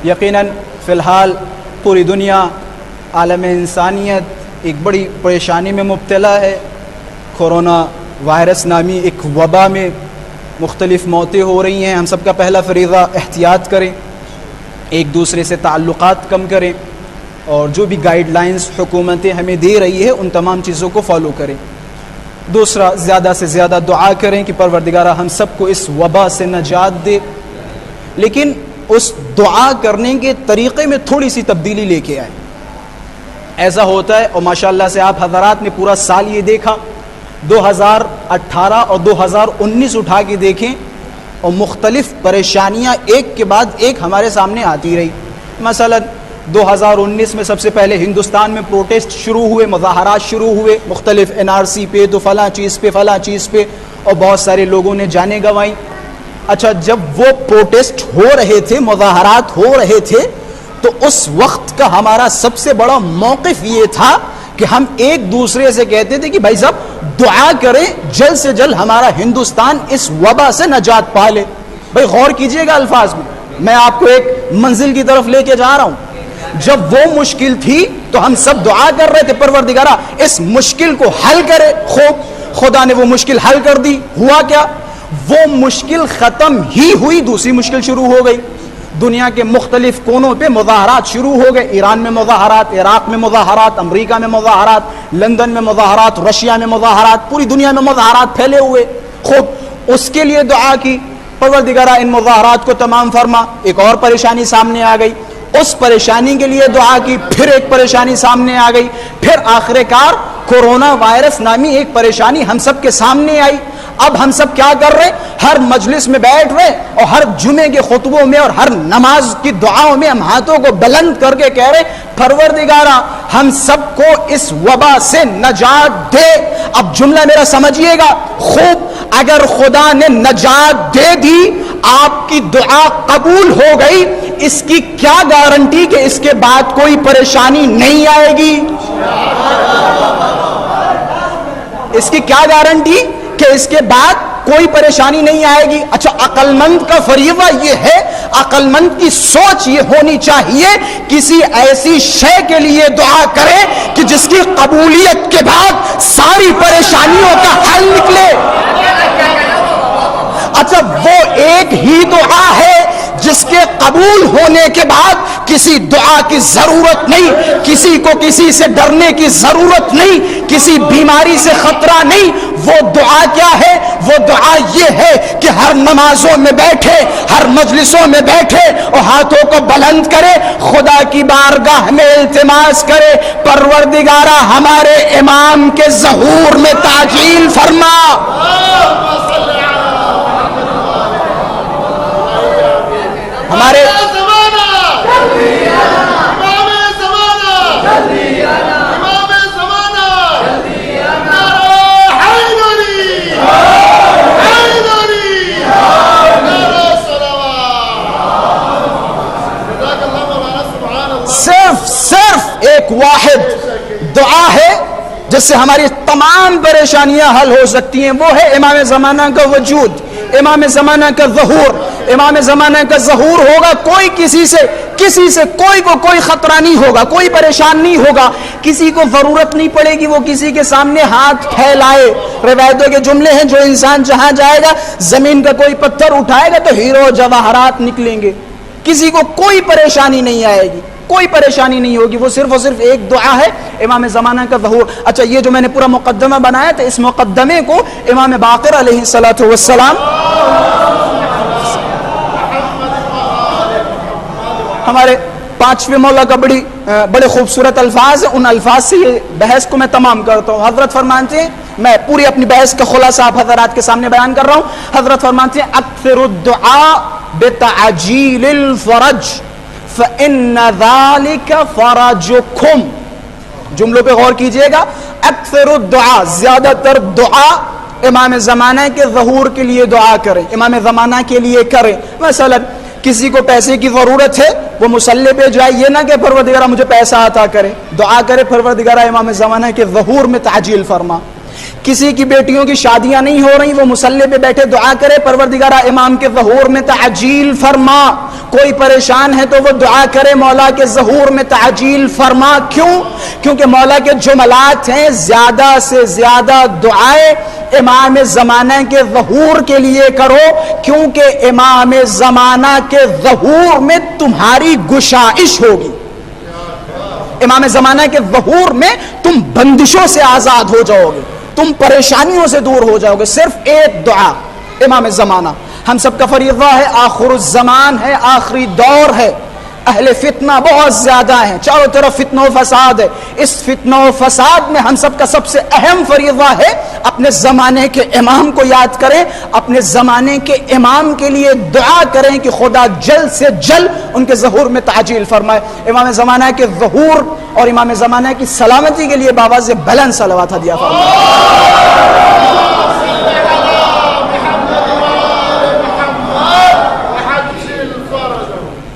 یقیناً فی الحال پوری دنیا، عالم انسانیت ایک بڑی پریشانی میں مبتلا ہے۔ کورونا وائرس نامی ایک وبا میں مختلف موتیں ہو رہی ہیں۔ ہم سب کا پہلا فریضہ احتیاط کریں، ایک دوسرے سے تعلقات کم کریں، اور جو بھی گائیڈ لائنز حکومتیں ہمیں دے رہی ہے ان تمام چیزوں کو فالو کریں۔ دوسرا، زیادہ سے زیادہ دعا کریں کہ پروردگارہ ہم سب کو اس وبا سے نجات دے، لیکن اس دعا کرنے کے طریقے میں تھوڑی سی تبدیلی لے کے آئے۔ ایسا ہوتا ہے، اور ماشاءاللہ سے آپ حضرات نے پورا سال یہ دیکھا، 2018 اور 2019 اٹھا کے دیکھیں، اور مختلف پریشانیاں ایک کے بعد ایک ہمارے سامنے آتی رہی۔ مثلا 2019 میں سب سے پہلے ہندوستان میں پروٹیسٹ شروع ہوئے، مظاہرات شروع ہوئے مختلف NRC پہ، تو فلاں چیز پہ فلاں چیز پہ، اور بہت سارے لوگوں نے جانیں گنوائیں۔ اچھا، جب وہ پروٹیسٹ ہو رہے تھے، مظاہرات ہو رہے تھے، تو اس وقت کا ہمارا سب سے بڑا موقف یہ تھا کہ ہم ایک دوسرے سے کہتے تھے کہ بھائی صاحب دعا کریں جلد سے جلد ہمارا ہندوستان اس وبا سے نجات پا لے۔ بھائی غور کیجئے گا الفاظ میں آپ کو ایک منزل کی طرف لے کے جا رہا ہوں۔ جب وہ مشکل تھی تو ہم سب دعا کر رہے تھے پروردگارہ اس مشکل کو حل کرے۔ خوب، خدا نے وہ مشکل حل کر دی۔ ہوا کیا؟ وہ مشکل ختم ہی ہوئی، دوسری مشکل شروع ہو گئی۔ دنیا کے مختلف کونوں پہ مظاہرات شروع ہو گئے، ایران میں مظاہرات، عراق میں مظاہرات، امریکہ میں مظاہرات، لندن میں مظاہرات، رشیا میں مظاہرات، پوری دنیا میں مظاہرات پھیلے ہوئے۔ خوب، اس کے لیے دعا کی، پروردگارہ ان مظاہرات کو تمام فرما۔ ایک اور پریشانی سامنے آ گئی، اس پریشانی کے لیے دعا کی، پھر ایک پریشانی سامنے آ گئی، پھر آخر کار کورونا وائرس نامی ایک پریشانی ہم سب کے سامنے آئی۔ اب ہم سب کیا کر رہے؟ ہر مجلس میں بیٹھ رہے، اور ہر جمعے کے خطبوں میں اور ہر نماز کی دعاؤں میں ہم ہاتھوں کو بلند کر کے کہہ رہے پروردگارہ ہم سب کو اس وبا سے نجات دے۔ اب جملہ میرا سمجھیے گا خوب، اگر خدا نے نجات دے دی، آپ کی دعا قبول ہو گئی، اس کی کیا گارنٹی کہ اس کے بعد کوئی پریشانی نہیں آئے گی؟ اس کی کیا گارنٹی کہ اس کے بعد کوئی پریشانی نہیں آئے گی؟ اچھا، عقل مند کا فریضہ یہ ہے، عقل مند کی سوچ یہ ہونی چاہیے کسی ایسی شے کے لیے دعا کرے کہ جس کی قبولیت کے بعد ساری پریشانیوں کا حل نکلے۔ اچھا، وہ ایک ہی دعا ہے جس کے قبول ہونے کے بعد کسی دعا کی ضرورت نہیں، کسی کو کسی سے ڈرنے کی ضرورت نہیں، کسی بیماری سے خطرہ نہیں۔ وہ دعا کیا ہے؟ وہ دعا یہ ہے کہ ہر نمازوں میں بیٹھے، ہر مجلسوں میں بیٹھے اور ہاتھوں کو بلند کرے، خدا کی بارگاہ میں التماس کرے پروردگارہ ہمارے امام کے ظہور میں تعجیل فرما۔ ہمارے صرف ایک واحد دعا ہے جس سے ہماری تمام پریشانیاں حل ہو سکتی ہیں، وہ ہے امام زمانہ کا وجود، امام زمانہ کا ظہور۔ امام زمانہ کا ظہور ہوگا، کوئی کسی سے کوئی کو کوئی خطرہ نہیں ہوگا، کوئی پریشان نہیں ہوگا، کسی کو ضرورت نہیں پڑے گی وہ کسی کے سامنے ہاتھ پھیلائے۔ روایتوں کے جملے ہیں، جو انسان جہاں جائے گا زمین کا کوئی پتھر اٹھائے گا تو ہیرو جواہرات نکلیں گے، کسی کو کوئی پریشانی نہیں آئے گی، کوئی پریشانی نہیں ہوگی۔ وہ صرف اور صرف ایک دعا ہے، امام زمانہ کا ظہور۔ اچھا، یہ جو میں نے پورا مقدمہ بنایا تھا، اس مقدمے کو امام باقر علیہ السلام ہمارے پانچویں مولا کا بڑے خوبصورت الفاظ ہیں، ان الفاظ سے یہ بحث کو میں تمام کرتا ہوں۔ حضرت فرماتے ہیں، میں پوری اپنی بحث کا خلاصہ آپ حضرات کے سامنے بیان کر رہا ہوں۔ حضرت فرماتے ہیں اکثر الدعاء بتعجیل الفرج فإن ذلك فرجكم۔ جملوں پہ غور کیجئے گا، اکثر الدعاء، زیادہ تر دعا امام زمانہ کے ظہور کے لیے دعا کریں، امام زمانہ کے لیے کریں۔ مثلا کسی کو پیسے کی ضرورت ہے، وہ مصلی پہ جائے، یہ نہ کہ پروردگارہ مجھے پیسہ عطا کرے، دعا کرے پروردگارہ امام زمانہ کے ظہور میں تعجیل فرما۔ کسی کی بیٹیوں کی شادیاں نہیں ہو رہی، وہ مصلی پہ بیٹھے دعا کرے پروردگارہ امام کے ظہور میں تعجیل فرما. کوئی پریشان ہے تو وہ دعا کرے مولا کے ظہور میں تعجیل فرما. کیوں؟ کیونکہ مولا کے جملات ہیں زیادہ سے زیادہ دعائیں امام زمانہ کے ظہور کے لیے کرو، کیونکہ امام زمانہ کے ظہور میں تمہاری گشائش ہوگی. امام زمانہ کے ظہور میں تم بندشوں سے آزاد ہو جاؤ گے، تم پریشانیوں سے دور ہو جاؤ گے. صرف ایک دعا امام زمانہ. ہم سب کا فریضہ ہے، آخر الزمان ہے، آخری دور ہے، اہل فتنہ بہت زیادہ ہیں، چاروں طرف فتنہ و فساد ہے. اس فتنہ و فساد میں ہم سب کا سب سے اہم فریضہ ہے اپنے زمانے کے امام کو یاد کریں، اپنے زمانے کے امام کے لیے دعا کریں کہ خدا جلد سے جلد ان کے ظہور میں تعجیل فرمائے. امام زمانہ کے ظہور اور امام زمانہ کی سلامتی کے لیے باواز بلند صلوات ہدیہ فرمائے.